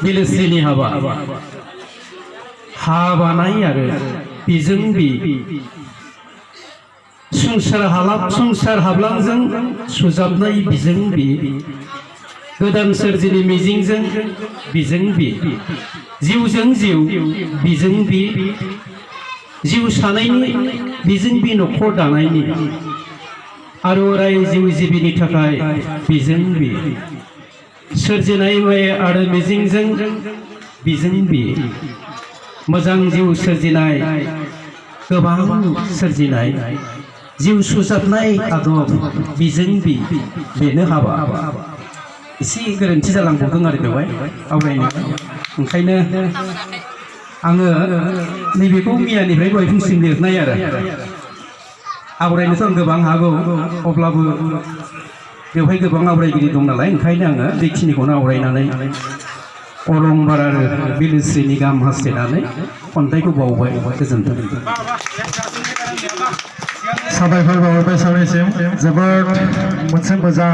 दिलस्रिनि हाबा हाबानाय आरो बिजों बि संसार हाब्लांजों सुजाबनाय बिजों बि गोदान सोरजिनि मिजिंजों बिजों बि जिउजों जिउ बिजों बि जिउ सानायनि बिजों बि न'खर दानायनि आरो अराय जिउ जिबिनि थाखाय बिजों बि सोरजिनाय माय आरो मिजिंजों बिजों बि मोजां जिउ सोरजिनाय गोबां सोरजिनाय जिउ सुजाबनाय आदब बिजों बि बेनो हाबा एसे गोरोन्थि जालांबावदों आरो बेवहाय आवरायनो ओंखायनो आङो नैबेखौ मियानिफ्राय दहाय फुंसिम लिरनाय आरो आवरायनोथ' आं गोबां हागौ अब्लाबो बेवहाय गोबां आवरायगिरि दं नालाय ओंखायनो आङो बेखिनिखौनो आवरायनानै अलंबार आरो बिलस्रिनि गाहाम हास्थायनानै खन्थाइखौ बावबाय गोजोन्थों। साबायखर बावबाय सानैसिम जोबोद मोनसे मोजां